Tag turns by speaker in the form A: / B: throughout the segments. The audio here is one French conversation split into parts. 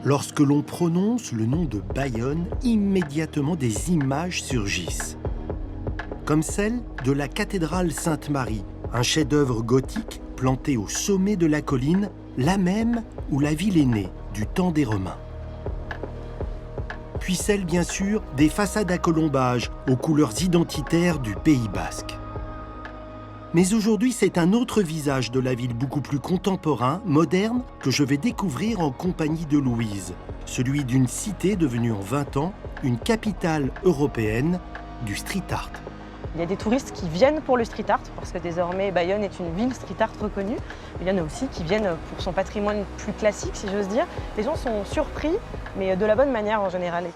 A: Lorsque l'on prononce le nom de Bayonne, immédiatement des images surgissent. Comme celle de la cathédrale Sainte-Marie, un chef-d'œuvre gothique planté au sommet de la colline, la même où la ville est née, du temps des Romains. Puis celle, bien sûr, des façades à colombage aux couleurs identitaires du Pays basque. Mais aujourd'hui, c'est un autre visage de la ville beaucoup plus contemporain, moderne, que je vais découvrir en compagnie de Louise, celui d'une cité devenue en 20 ans une capitale européenne du street art.
B: Il y a des touristes qui viennent pour le street art, parce que désormais Bayonne est une ville street art reconnue. Il y en a aussi qui viennent pour son patrimoine plus classique, si j'ose dire. Les gens sont surpris, mais de la bonne manière en général.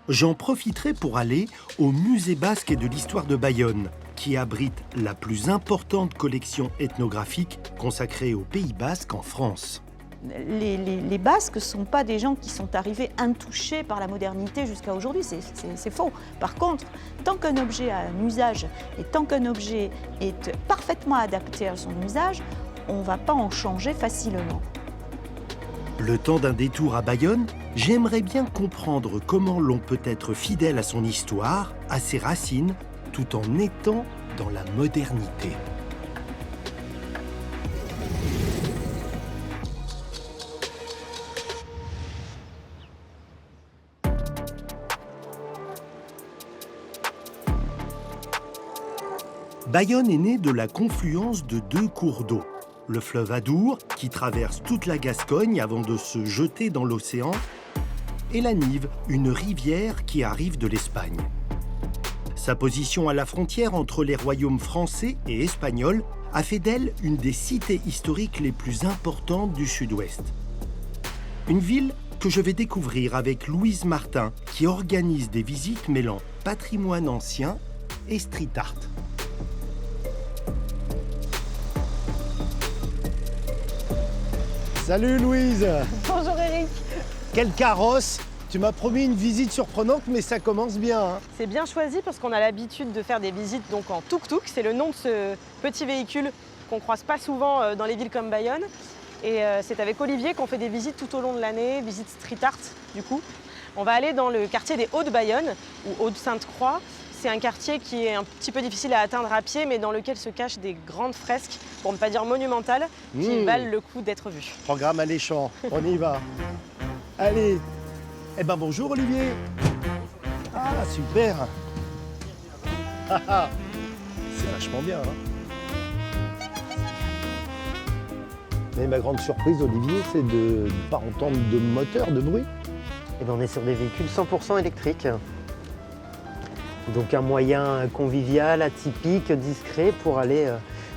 A: J'en profiterai pour aller au Musée basque et de l'histoire de Bayonne, qui abrite la plus importante collection ethnographique consacrée au Pays basque en France.
C: Les Basques ne sont pas des gens qui sont arrivés intouchés par la modernité jusqu'à aujourd'hui, c'est faux. Par contre, tant qu'un objet a un usage et tant qu'un objet est parfaitement adapté à son usage, on ne va pas en changer facilement.
A: Le temps d'un détour à Bayonne, j'aimerais bien comprendre comment l'on peut être fidèle à son histoire, à ses racines, tout en étant dans la modernité. Bayonne est née de la confluence de deux cours d'eau. Le fleuve Adour, qui traverse toute la Gascogne avant de se jeter dans l'océan, et la Nive, une rivière qui arrive de l'Espagne. Sa position à la frontière entre les royaumes français et espagnols a fait d'elle une des cités historiques les plus importantes du Sud-Ouest. Une ville que je vais découvrir avec Louise Martin, qui organise des visites mêlant patrimoine ancien et street art.
D: Salut Louise.
B: Bonjour Eric.
D: Quel carrosse. Tu m'as promis une visite surprenante, mais ça commence bien. Hein.
B: C'est bien choisi parce qu'on a l'habitude de faire des visites donc en tuk-tuk. C'est le nom de ce petit véhicule qu'on ne croise pas souvent dans les villes comme Bayonne. Et c'est avec Olivier qu'on fait des visites tout au long de l'année, visites street art du coup. On va aller dans le quartier des Hauts-de-Bayonne, ou Hauts-de-Sainte-Croix. C'est un quartier qui est un petit peu difficile à atteindre à pied, mais dans lequel se cachent des grandes fresques, pour ne pas dire monumentales, qui valent le coup d'être vues.
D: Programme alléchant, on y va. Allez. Eh ben bonjour Olivier. Ah super. C'est vachement bien. Hein. Mais ma grande surprise Olivier, c'est de ne pas entendre de moteur, de bruit.
E: Eh ben, on est sur des véhicules 100% électriques. Donc un moyen convivial, atypique, discret pour aller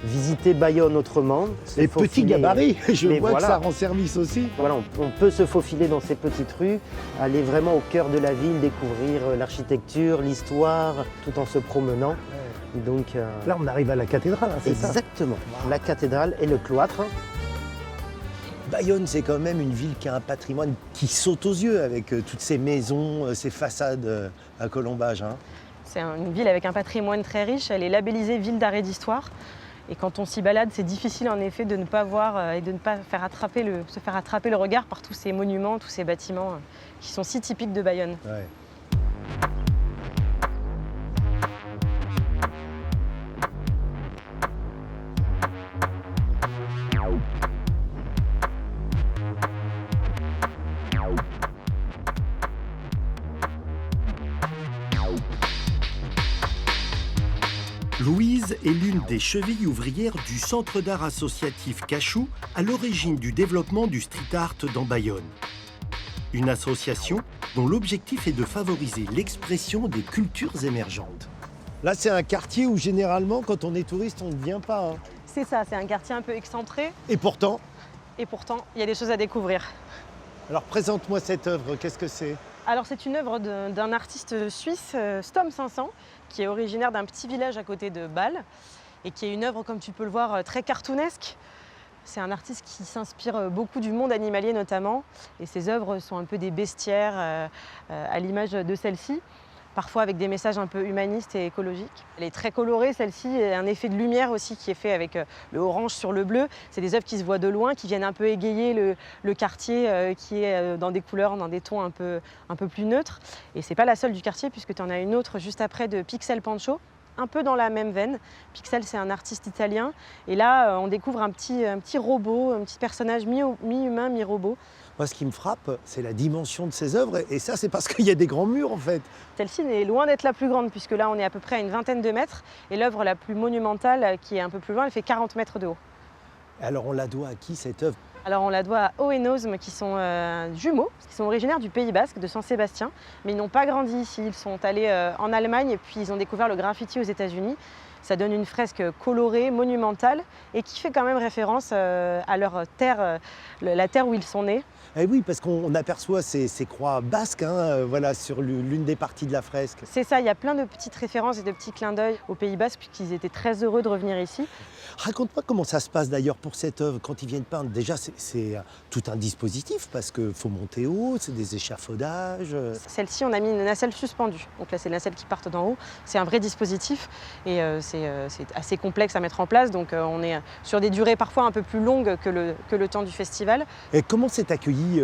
E: visiter Bayonne autrement.
D: Et petit gabarit, je vois
E: voilà.
D: que ça rend service aussi.
E: Voilà, on peut se faufiler dans ces petites rues, aller vraiment au cœur de la ville, découvrir l'architecture, l'histoire, tout en se promenant.
D: Ouais.
E: Donc,
D: là, on arrive à la cathédrale, hein, c'est ça?
E: Exactement, la cathédrale et le cloître.
D: Bayonne, c'est quand même une ville qui a un patrimoine qui saute aux yeux avec toutes ces maisons, ces façades à colombage. Hein.
B: C'est une ville avec un patrimoine très riche. Elle est labellisée ville d'art et d'histoire. Et quand on s'y balade, c'est difficile en effet de ne pas voir et de ne pas se faire attraper le regard par tous ces monuments, tous ces bâtiments qui sont si typiques de Bayonne.
D: Ouais.
A: Louise est l'une des chevilles ouvrières du Centre d'art associatif Cachou, à l'origine du développement du street art dans Bayonne. Une association dont l'objectif est de favoriser l'expression des cultures émergentes.
D: Là, c'est un quartier où généralement, quand on est touriste, on ne vient pas. Hein.
B: C'est ça, c'est un quartier un peu excentré.
D: Et pourtant,
B: il y a des choses à découvrir.
D: alors présente-moi cette œuvre, qu'est-ce que c'est?
B: Alors c'est une œuvre d'un artiste suisse, Stom 500, qui est originaire d'un petit village à côté de Bâle et qui est une œuvre, comme tu peux le voir, très cartoonesque. C'est un artiste qui s'inspire beaucoup du monde animalier notamment, et ses œuvres sont un peu des bestiaires à l'image de celle-ci. parfois avec des messages un peu humanistes et écologiques. Elle est très colorée, celle-ci, et un effet de lumière aussi qui est fait avec le orange sur le bleu. C'est des œuvres qui se voient de loin, qui viennent un peu égayer le quartier qui est dans des couleurs, dans des tons un peu plus neutres. Et c'est pas la seule du quartier, puisque tu en as une autre juste après de Pixel Pancho, un peu dans la même veine. Pixel, c'est un artiste italien. Et là, on découvre un petit robot, un petit personnage mi-humain, mi-robot.
D: Moi, ce qui me frappe, c'est la dimension de ces œuvres. Et ça, c'est parce qu'il y a des grands murs, en fait.
B: Celle-ci est loin d'être la plus grande, puisque là, on est à peu près à une vingtaine de mètres. Et l'œuvre la plus monumentale, qui est un peu plus loin, elle fait 40 mètres de haut.
D: Alors, on la doit à qui, cette œuvre?
B: Alors on la doit à Oenosme, qui sont jumeaux, qui sont originaires du Pays Basque, de San Sébastien, mais ils n'ont pas grandi ici. Ils sont allés en Allemagne et puis ils ont découvert le graffiti aux États-Unis. Ça donne une fresque colorée, monumentale, et qui fait quand même référence à leur terre, la terre où ils sont nés.
D: Eh oui, parce qu'on aperçoit ces croix basques voilà, sur l'une des parties de la fresque.
B: C'est ça, il y a plein de petites références et de petits clins d'œil au Pays Basque, puisqu'ils étaient très heureux de revenir ici.
D: Raconte-moi comment ça se passe d'ailleurs pour cette œuvre. Quand ils viennent peindre, déjà c'est tout un dispositif, parce qu'il faut monter haut, c'est des échafaudages.
B: Celle-ci, on a mis une nacelle suspendue. Donc là, c'est les nacelles qui partent d'en haut. C'est un vrai dispositif et c'est assez complexe à mettre en place. Donc on est sur des durées parfois un peu plus longues que le temps du festival.
D: Et comment c'est accueilli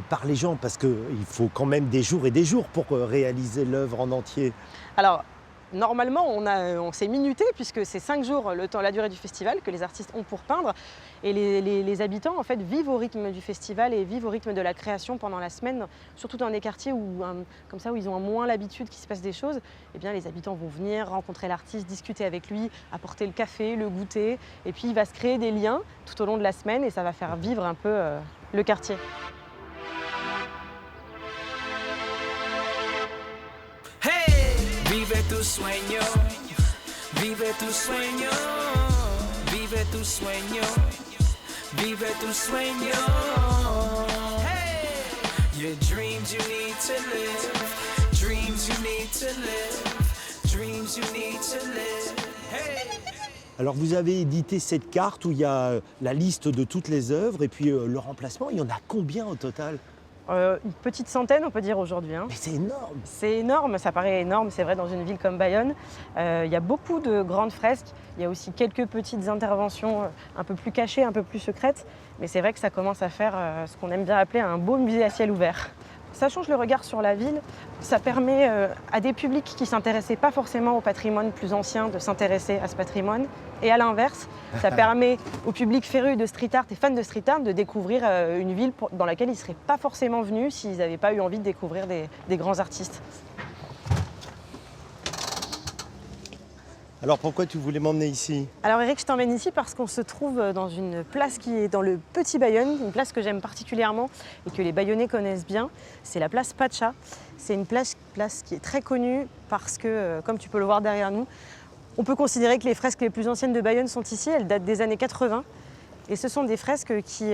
D: par les gens? Parce qu'il faut quand même des jours et des jours pour réaliser l'œuvre en entier.
B: Alors, normalement, on s'est minuté, puisque c'est 5 jours la durée du festival que les artistes ont pour peindre. Et les habitants en fait, vivent au rythme du festival et vivent au rythme de la création pendant la semaine, surtout dans des quartiers comme ça, où ils ont moins l'habitude qu'il se passe des choses. Eh bien, les habitants vont venir rencontrer l'artiste, discuter avec lui, apporter le café, le goûter. Et puis, il va se créer des liens tout au long de la semaine et ça va faire vivre un peu le quartier.
F: Vive tu sueño, vive tu sueño, vive tu sueño, vive tu sueño. Hey, your dreams you need to live, dreams you need to live, dreams you need to live. Hey.
D: Alors vous avez édité cette carte où il y a la liste de toutes les œuvres et puis le remplacement. Il y en a combien au total?
B: Une petite centaine, on peut dire, aujourd'hui.
D: Mais c'est énorme!
B: C'est énorme, ça paraît énorme, c'est vrai, dans une ville comme Bayonne. Il y a beaucoup de grandes fresques, il y a aussi quelques petites interventions un peu plus cachées, un peu plus secrètes, mais c'est vrai que ça commence à faire ce qu'on aime bien appeler un beau musée à ciel ouvert. Ça change le regard sur la ville, ça permet à des publics qui ne s'intéressaient pas forcément au patrimoine plus ancien de s'intéresser à ce patrimoine. Et à l'inverse, ça permet au public féru de street art et fans de street art de découvrir une ville dans laquelle ils ne seraient pas forcément venus s'ils n'avaient pas eu envie de découvrir des grands artistes.
D: Alors pourquoi tu voulais m'emmener ici?
B: Alors Eric, je t'emmène ici parce qu'on se trouve dans une place qui est dans le Petit Bayonne, une place que j'aime particulièrement et que les Bayonnais connaissent bien. C'est la place Pacha. C'est une place qui est très connue parce que, comme tu peux le voir derrière nous, on peut considérer que les fresques les plus anciennes de Bayonne sont ici. Elles datent des années 80. Et ce sont des fresques qui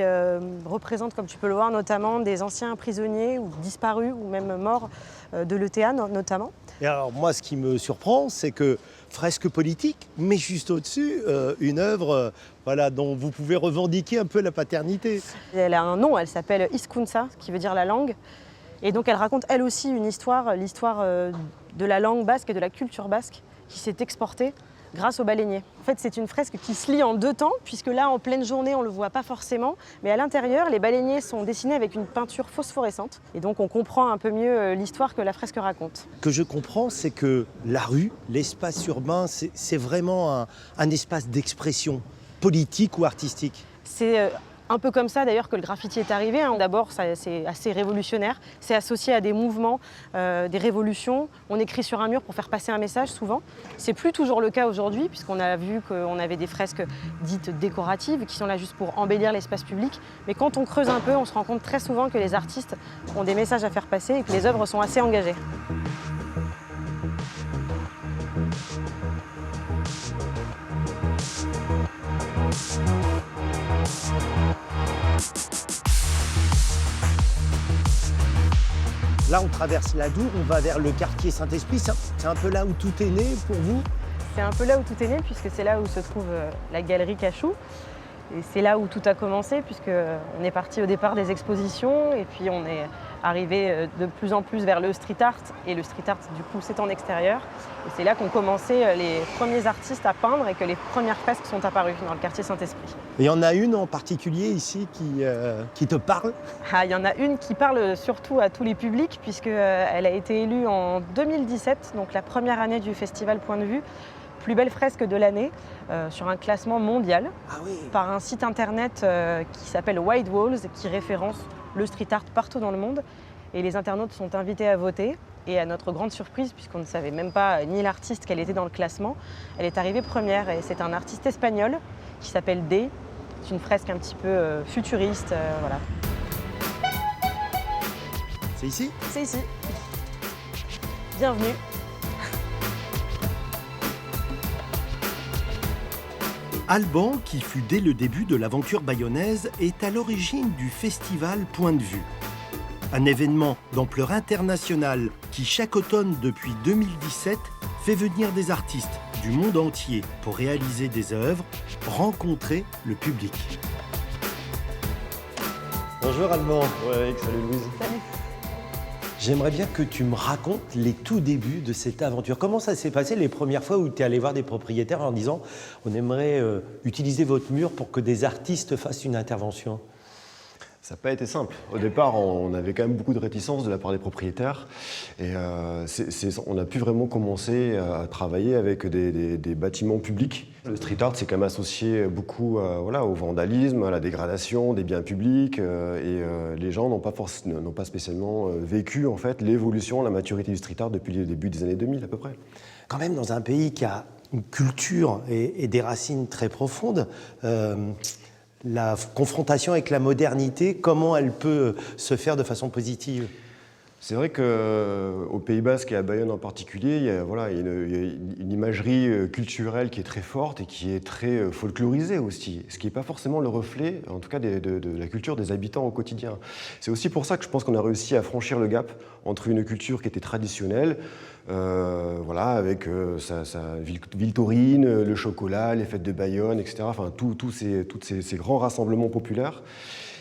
B: représentent, comme tu peux le voir, notamment des anciens prisonniers ou disparus ou même morts de l'ETA notamment.
D: Et alors moi, ce qui me surprend, c'est que fresque politique, mais juste au-dessus, une œuvre voilà, dont vous pouvez revendiquer un peu la paternité.
B: Elle a un nom, elle s'appelle Hizkuntza, qui veut dire la langue. Et donc elle raconte elle aussi une histoire, l'histoire de la langue basque et de la culture basque qui s'est exportée grâce aux baleiniers. En fait, c'est une fresque qui se lit en 2 temps, puisque là, en pleine journée, on ne le voit pas forcément. Mais à l'intérieur, les baleiniers sont dessinés avec une peinture phosphorescente. Et donc, on comprend un peu mieux l'histoire que la fresque raconte.
D: Ce que je comprends, c'est que la rue, l'espace urbain, c'est vraiment un espace d'expression politique ou artistique.
B: C'est un peu comme ça d'ailleurs que le graffiti est arrivé. D'abord, c'est assez révolutionnaire. C'est associé à des mouvements, des révolutions. On écrit sur un mur pour faire passer un message souvent. C'est plus toujours le cas aujourd'hui puisqu'on a vu qu'on avait des fresques dites décoratives qui sont là juste pour embellir l'espace public. Mais quand on creuse un peu, on se rend compte très souvent que les artistes ont des messages à faire passer et que les œuvres sont assez engagées.
D: Là, on traverse l'Adour, on va vers le quartier Saint-Esprit. C'est un peu là où tout est né pour vous?
B: C'est un peu là où tout est né, puisque c'est là où se trouve la galerie Cachou. Et c'est là où tout a commencé, puisqu'on est parti au départ des expositions, et puis on est arriver de plus en plus vers le street art, et le street art du coup c'est en extérieur. Et c'est là qu'ont commencé les premiers artistes à peindre et que les premières fresques sont apparues dans le quartier Saint-Esprit.
D: Et il y en a une en particulier ici qui te parle?
B: Ah, il y en a une qui parle surtout à tous les publics puisqu'elle a été élue en 2017, donc la première année du festival Point de Vue, plus belle fresque de l'année sur un classement mondial par un site internet qui s'appelle White Walls qui référence le street art partout dans le monde. Et les internautes sont invités à voter. Et à notre grande surprise, puisqu'on ne savait même pas ni l'artiste qu'elle était dans le classement, elle est arrivée première et c'est un artiste espagnol qui s'appelle Day. C'est une fresque un petit peu futuriste, voilà.
D: C'est ici?
B: C'est ici. Bienvenue.
A: Alban, qui fut dès le début de l'aventure bayonnaise, est à l'origine du festival Point de Vue. Un événement d'ampleur internationale qui, chaque automne depuis 2017, fait venir des artistes du monde entier pour réaliser des œuvres, rencontrer le public.
D: Bonjour Alban.
G: Ouais, salut Louise.
B: Salut.
D: J'aimerais bien que tu me racontes les tout débuts de cette aventure. Comment ça s'est passé les premières fois où tu es allé voir des propriétaires en disant « on aimerait utiliser votre mur pour que des artistes fassent une intervention ».
G: Ça n'a pas été simple. Au départ, on avait quand même beaucoup de réticences de la part des propriétaires. Et on a pu vraiment commencer à travailler avec des bâtiments publics. Le street art, c'est quand même associé beaucoup au vandalisme, à la dégradation des biens publics. Et les gens n'ont pas spécialement vécu en fait, l'évolution, la maturité du street art depuis le début des années 2000 à peu près.
D: Quand même, dans un pays qui a une culture et des racines très profondes, la confrontation avec la modernité, comment elle peut se faire de façon positive?
G: C'est vrai qu'au Pays Basque et à Bayonne en particulier, il y a une imagerie culturelle qui est très forte et qui est très folklorisée aussi, ce qui n'est pas forcément le reflet, en tout cas, de la culture des habitants au quotidien. C'est aussi pour ça que je pense qu'on a réussi à franchir le gap entre une culture qui était traditionnelle, avec sa ville taurine, le chocolat, les fêtes de Bayonne, etc. Enfin, tous ces grands rassemblements populaires.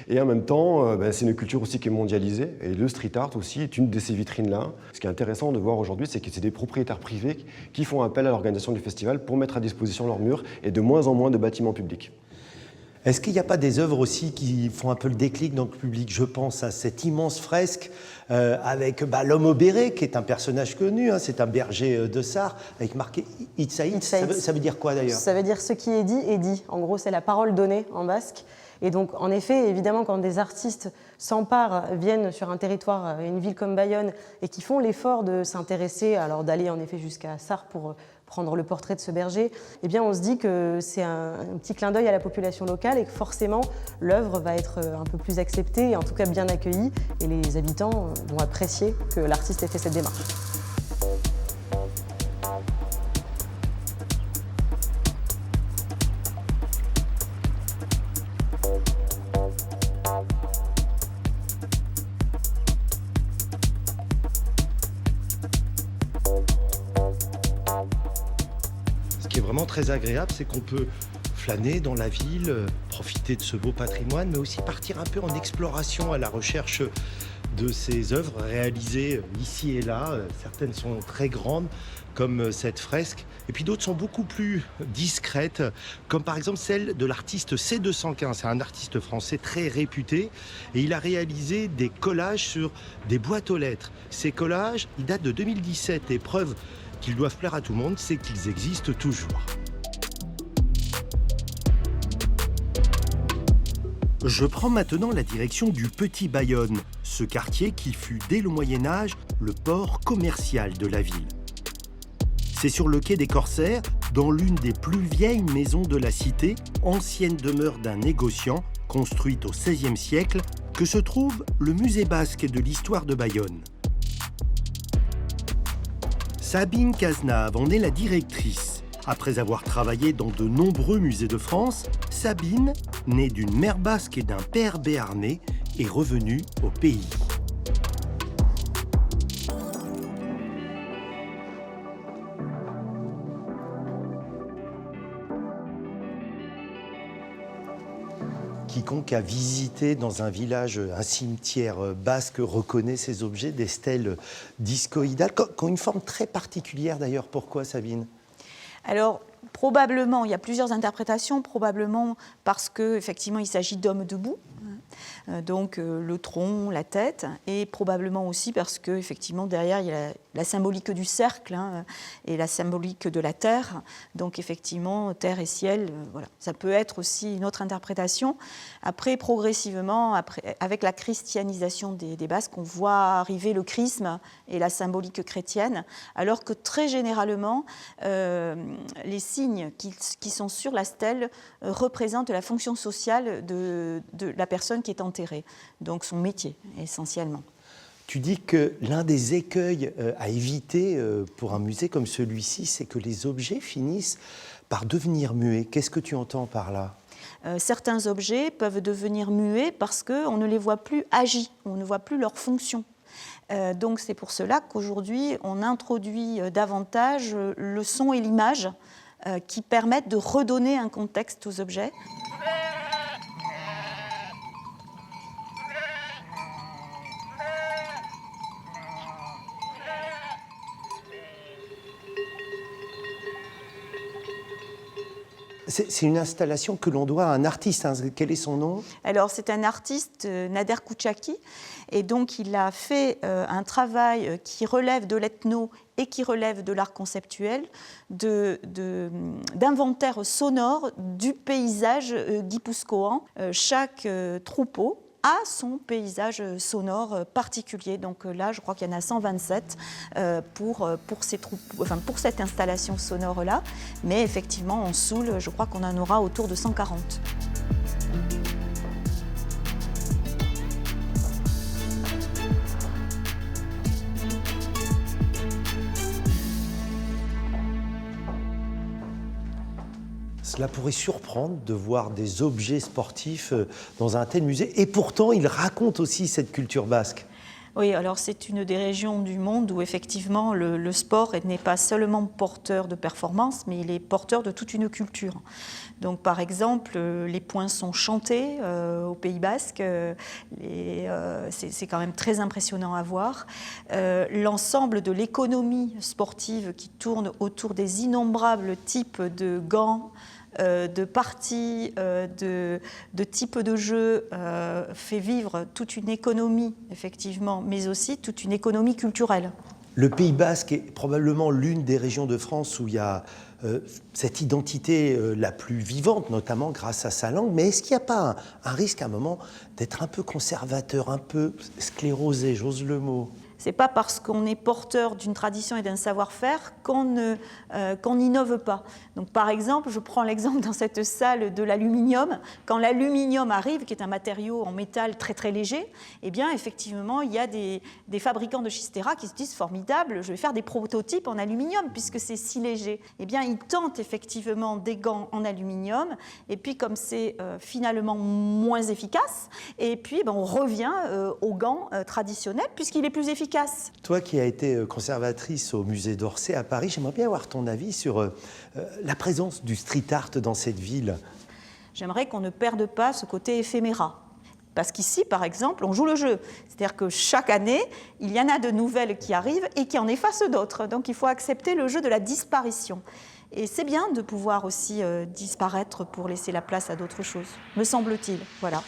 G: Et en même temps, c'est une culture aussi qui est mondialisée. Et le street art aussi est une de ces vitrines-là. Ce qui est intéressant de voir aujourd'hui, c'est que c'est des propriétaires privés qui font appel à l'organisation du festival pour mettre à disposition leurs murs et de moins en moins de bâtiments publics.
D: Est-ce qu'il n'y a pas des œuvres aussi qui font un peu le déclic dans le public? Je pense à cette immense fresque avec l'homme au béret, qui est un personnage connu, hein, c'est un berger de Sarre, avec marqué « Itzaït ». Ça veut dire quoi d'ailleurs?
B: Ça veut dire « ce qui est dit est dit ». En gros, c'est la parole donnée en basque. Et donc, en effet, évidemment, quand des artistes s'emparent, viennent sur un territoire, une ville comme Bayonne, et qui font l'effort de s'intéresser, alors d'aller en effet jusqu'à Sarre pour prendre le portrait de ce berger, eh bien, on se dit que c'est un petit clin d'œil à la population locale et que forcément, l'œuvre va être un peu plus acceptée et en tout cas bien accueillie. Et les habitants vont apprécier que l'artiste ait fait cette démarche.
A: Ce qui est vraiment très agréable, c'est qu'on peut flâner dans la ville, profiter de ce beau patrimoine, mais aussi partir un peu en exploration à la recherche de ces œuvres réalisées ici et là. Certaines sont très grandes, comme cette fresque, et puis d'autres sont beaucoup plus discrètes, comme par exemple celle de l'artiste C215. C'est un artiste français très réputé, et il a réalisé des collages sur des boîtes aux lettres. Ces collages, ils datent de 2017, et preuve qu'ils doivent plaire à tout le monde, c'est qu'ils existent toujours. Je prends maintenant la direction du Petit Bayonne, ce quartier qui fut dès le Moyen-Âge le port commercial de la ville. C'est sur le quai des Corsaires, dans l'une des plus vieilles maisons de la cité, ancienne demeure d'un négociant, construite au XVIe siècle, que se trouve le musée basque de l'histoire de Bayonne. Sabine Cazenave en est la directrice. Après avoir travaillé dans de nombreux musées de France, Sabine, née d'une mère basque et d'un père béarnais, est revenue au pays.
D: quiconque a visité dans un village, un cimetière basque reconnaît ces objets, des stèles discoïdales, qui ont une forme très particulière d'ailleurs. Pourquoi, Sabine ?
C: Alors, probablement, il y a plusieurs interprétations, probablement parce qu'effectivement, il s'agit d'hommes debout. Donc le tronc, la tête, et probablement aussi parce qu'effectivement derrière il y a la symbolique du cercle et la symbolique de la terre. Donc effectivement terre et ciel, voilà. Ça peut être aussi une autre interprétation. Après progressivement, avec la christianisation des Basques, on voit arriver le chrisme et la symbolique chrétienne, alors que très généralement les signes qui sont sur la stèle représentent la fonction sociale de la personne qui est enterrée, donc son métier essentiellement.
D: Tu dis que l'un des écueils à éviter pour un musée comme celui-ci, c'est que les objets finissent par devenir muets. Qu'est-ce que tu entends par là ?
C: Certains objets peuvent devenir muets parce qu'on ne les voit plus agis, on ne voit plus leur fonction. Donc c'est pour cela qu'aujourd'hui on introduit davantage le son et l'image qui permettent de redonner un contexte aux objets.
D: C'est une installation que l'on doit à un artiste. Hein. Quel est son nom ?
C: Alors, c'est un artiste, Nader Kouchaki, et donc il a fait un travail qui relève de l'ethno et qui relève de l'art conceptuel, d'inventaire sonore du paysage guipuscoan. Chaque troupeau a son paysage sonore particulier. Donc là, je crois qu'il y en a 127 pour cette installation sonore-là. Mais effectivement, en Soule, je crois qu'on en aura autour de 140.
D: Cela pourrait surprendre de voir des objets sportifs dans un tel musée. Et pourtant, il raconte aussi cette culture basque.
C: Oui, alors c'est une des régions du monde où effectivement le sport n'est pas seulement porteur de performance, mais il est porteur de toute une culture. Donc par exemple, les poinçons chantés au Pays Basque, c'est quand même très impressionnant à voir. L'ensemble de l'économie sportive qui tourne autour des innombrables types de gants, de parties, de types de jeux fait vivre toute une économie, effectivement, mais aussi toute une économie culturelle.
D: Le Pays Basque est probablement l'une des régions de France où il y a cette identité la plus vivante, notamment grâce à sa langue. Mais est-ce qu'il n'y a pas un risque à un moment d'être un peu conservateur, un peu sclérosé, j'ose le mot ?
C: Ce n'est pas parce qu'on est porteur d'une tradition et d'un savoir-faire qu'on n'innove pas. Donc, par exemple, je prends l'exemple dans cette salle de l'aluminium. Quand l'aluminium arrive, qui est un matériau en métal très très léger, eh bien, effectivement, il y a des fabricants de schistera qui se disent formidable, je vais faire des prototypes en aluminium puisque c'est si léger. Eh bien, ils tentent effectivement des gants en aluminium et puis comme c'est finalement moins efficace, et puis on revient aux gants traditionnels puisqu'il est plus efficace.
D: Toi qui as été conservatrice au musée d'Orsay à Paris, j'aimerais bien avoir ton avis sur la présence du street art dans cette ville.
C: J'aimerais qu'on ne perde pas ce côté éphéméra. Parce qu'ici, par exemple, on joue le jeu. C'est-à-dire que chaque année, il y en a de nouvelles qui arrivent et qui en effacent d'autres. Donc il faut accepter le jeu de la disparition. Et c'est bien de pouvoir aussi disparaître pour laisser la place à d'autres choses, me semble-t-il. Voilà.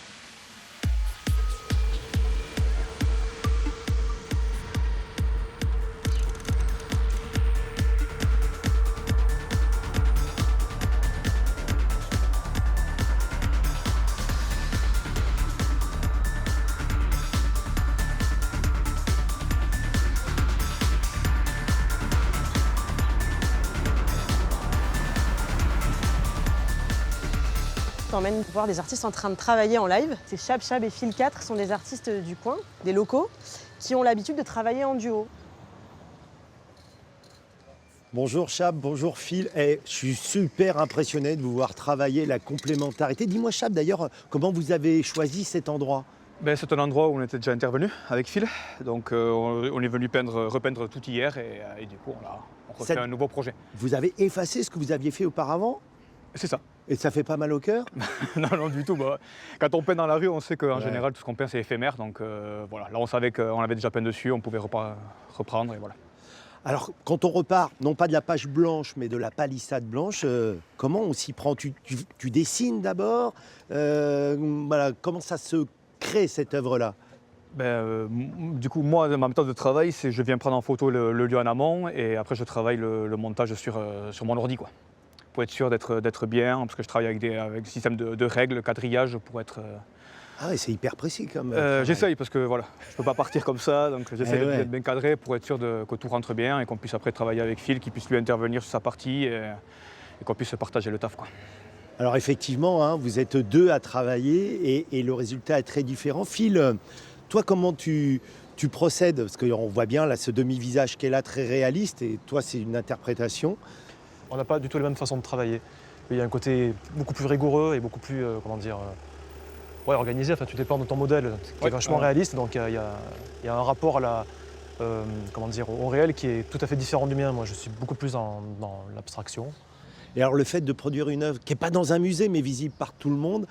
B: T'emmènes voir des artistes en train de travailler en live. C'est Chab Chab et Phil 4 sont des artistes du coin, des locaux, qui ont l'habitude de travailler en duo.
D: Bonjour Chab, bonjour Phil. Je suis super impressionné de vous voir travailler la complémentarité. Dis-moi Chab d'ailleurs, comment vous avez choisi cet endroit ?
H: C'est un endroit où on était déjà intervenu avec Phil. Donc on est venu repeindre tout hier et du coup on refait un nouveau projet.
D: Vous avez effacé ce que vous aviez fait auparavant ?
H: C'est ça.
D: Et ça fait pas mal au cœur?
H: Non, non, du tout. Bah, quand on peint dans la rue, on sait qu'en général, tout ce qu'on peint, c'est éphémère. Donc voilà, là, on savait qu'on avait déjà peint dessus, on pouvait reprendre et voilà.
D: Alors, quand on repart, non pas de la page blanche, mais de la palissade blanche, comment on s'y prend? Tu dessines d'abord? Voilà, comment ça se crée, cette œuvre-là?
H: Du coup, moi, ma méthode de travail, c'est je viens prendre en photo le lieu en amont et après, je travaille le montage sur mon ordi, quoi. Pour être sûr d'être bien, parce que je travaille avec des systèmes de règles, quadrillage, pour être...
D: Ah ouais, c'est hyper précis quand même.
H: J'essaye, parce que voilà, je ne peux pas partir comme ça, donc j'essaie d'être bien cadré pour être sûr que tout rentre bien et qu'on puisse après travailler avec Phil, qu'il puisse lui intervenir sur sa partie et qu'on puisse partager le taf, quoi.
D: Alors effectivement, hein, vous êtes deux à travailler et le résultat est très différent. Phil, toi, comment tu procèdes? Parce qu'on voit bien là ce demi-visage qui est là, très réaliste, et toi, c'est une interprétation.
I: On n'a pas du tout la même façon de travailler. Il y a un côté beaucoup plus rigoureux et beaucoup plus, organisé. Enfin, tu dépends de ton modèle qui est vachement réaliste, donc il y a un rapport à au réel qui est tout à fait différent du mien. Moi, je suis beaucoup plus dans l'abstraction.
D: Et alors, le fait de produire une œuvre qui n'est pas dans un musée, mais visible par tout le monde,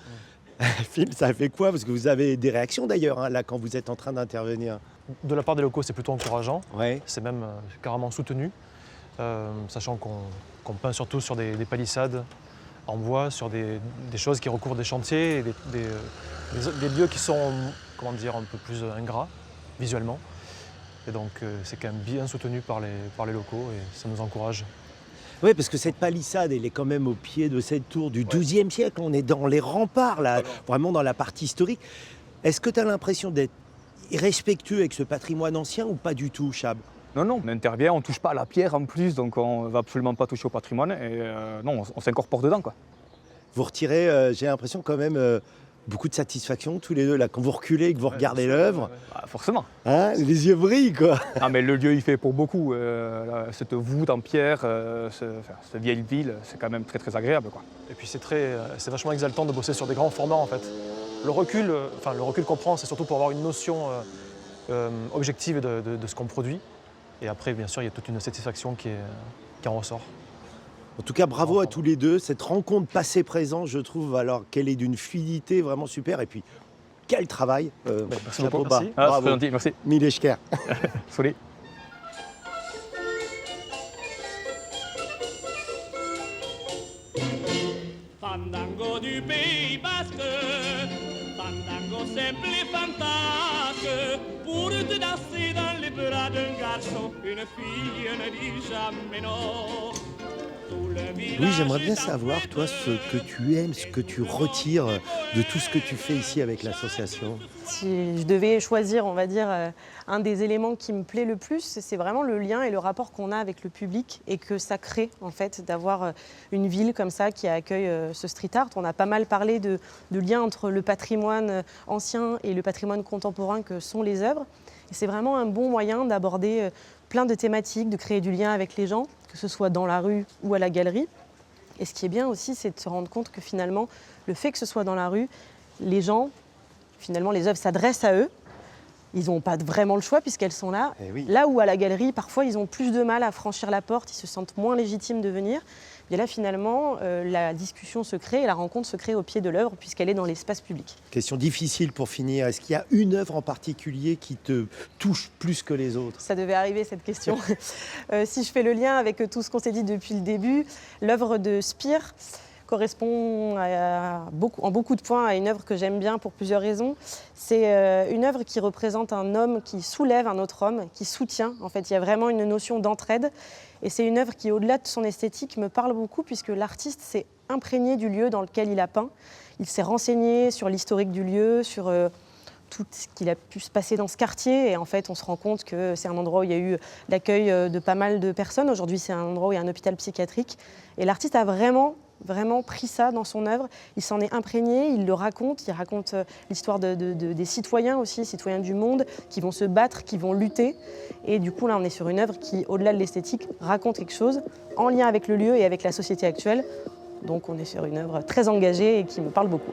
D: Phil, ça fait quoi? Parce que vous avez des réactions d'ailleurs, hein, là, quand vous êtes en train d'intervenir.
I: De la part des locaux, c'est plutôt encourageant.
D: Ouais.
I: C'est même carrément soutenu, sachant qu'on peint surtout sur des palissades en bois, sur des choses qui recourent des chantiers, et des lieux qui sont, un peu plus ingrats visuellement. Et donc c'est quand même bien soutenu par les locaux et ça nous encourage.
D: Oui, parce que cette palissade, elle est quand même au pied de cette tour du XIIe siècle. On est dans les remparts, là, vraiment dans la partie historique. Est-ce que tu as l'impression d'être respectueux avec ce patrimoine ancien ou pas du tout, Chab?
H: Non, non, on intervient, on ne touche pas à la pierre en plus, donc on ne va absolument pas toucher au patrimoine et non, on s'incorpore dedans, quoi.
D: Vous retirez, j'ai l'impression quand même, beaucoup de satisfaction tous les deux, là, quand vous reculez et que vous regardez l'œuvre.
H: Bah, forcément.
D: Hein, les yeux brillent, quoi.
H: Ah, mais le lieu, il fait pour beaucoup. Cette voûte en pierre, cette vieille ville, c'est quand même très, très agréable, quoi.
I: Et puis c'est vachement exaltant de bosser sur des grands formats, en fait. Le recul qu'on prend, c'est surtout pour avoir une notion objective de ce qu'on produit. Et après, bien sûr, il y a toute une satisfaction qui en ressort.
D: En tout cas, bravo à tous les deux. Cette rencontre passé-présent, je trouve, alors qu'elle est d'une fluidité vraiment super. Et puis, quel travail.
H: Merci
D: chapeau
H: beaucoup.
D: bas.
H: Merci.
D: Bravo.
H: C'est gentil, merci.
D: Mille esker.
H: Solé.
J: Fandango du Pays Basque, fandango simple et fantasque, pour te danser dans les bras d'un garçon, une fille ne dit jamais non.
D: Louis, j'aimerais bien savoir, toi, ce que tu aimes, ce que tu retires de tout ce que tu fais ici avec l'association.
B: Si je devais choisir, on va dire, un des éléments qui me plaît le plus, c'est vraiment le lien et le rapport qu'on a avec le public et que ça crée, en fait, d'avoir une ville comme ça qui accueille ce street art. On a pas mal parlé de lien entre le patrimoine ancien et le patrimoine contemporain que sont les œuvres. Et c'est vraiment un bon moyen d'aborder plein de thématiques, de créer du lien avec les gens, que ce soit dans la rue ou à la galerie. Et ce qui est bien aussi, c'est de se rendre compte que finalement, le fait que ce soit dans la rue, les gens, finalement, les œuvres s'adressent à eux. Ils n'ont pas vraiment le choix puisqu'elles sont là.
D: Oui.
B: Là où à la galerie, parfois, ils ont plus de mal à franchir la porte, ils se sentent moins légitimes de venir. Et là, finalement, la discussion se crée et la rencontre se crée au pied de l'œuvre puisqu'elle est dans l'espace public.
D: Question difficile pour finir. Est-ce qu'il y a une œuvre en particulier qui te touche plus que les autres?
B: Ça devait arriver, cette question. Si je fais le lien avec tout ce qu'on s'est dit depuis le début, l'œuvre de Spire correspond en beaucoup de points à une œuvre que j'aime bien pour plusieurs raisons. C'est une œuvre qui représente un homme qui soulève un autre homme, qui soutient. En fait, il y a vraiment une notion d'entraide. Et c'est une œuvre qui, au-delà de son esthétique, me parle beaucoup puisque l'artiste s'est imprégné du lieu dans lequel il a peint. Il s'est renseigné sur l'historique du lieu, sur tout ce qu'il a pu se passer dans ce quartier. Et en fait, on se rend compte que c'est un endroit où il y a eu l'accueil de pas mal de personnes. Aujourd'hui, c'est un endroit où il y a un hôpital psychiatrique. Et l'artiste a vraiment pris ça dans son œuvre. Il s'en est imprégné, il le raconte. Il raconte l'histoire des citoyens aussi, citoyens du monde, qui vont se battre, qui vont lutter. Et du coup, là, on est sur une œuvre qui, au-delà de l'esthétique, raconte quelque chose en lien avec le lieu et avec la société actuelle. Donc, on est sur une œuvre très engagée et qui me parle beaucoup.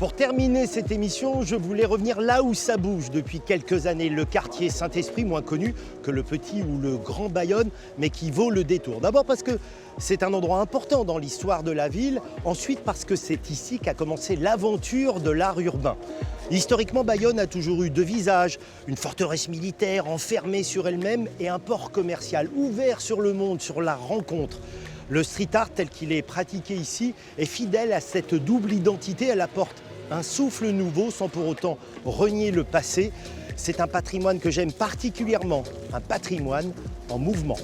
A: Pour terminer cette émission, je voulais revenir là où ça bouge depuis quelques années, le quartier Saint-Esprit, moins connu que le petit ou le grand Bayonne, mais qui vaut le détour. D'abord parce que c'est un endroit important dans l'histoire de la ville, ensuite parce que c'est ici qu'a commencé l'aventure de l'art urbain. Historiquement, Bayonne a toujours eu deux visages, une forteresse militaire enfermée sur elle-même et un port commercial ouvert sur le monde, sur la rencontre. Le street art tel qu'il est pratiqué ici est fidèle à cette double identité, elle apporte un souffle nouveau sans pour autant renier le passé. C'est un patrimoine que j'aime particulièrement, un patrimoine en mouvement.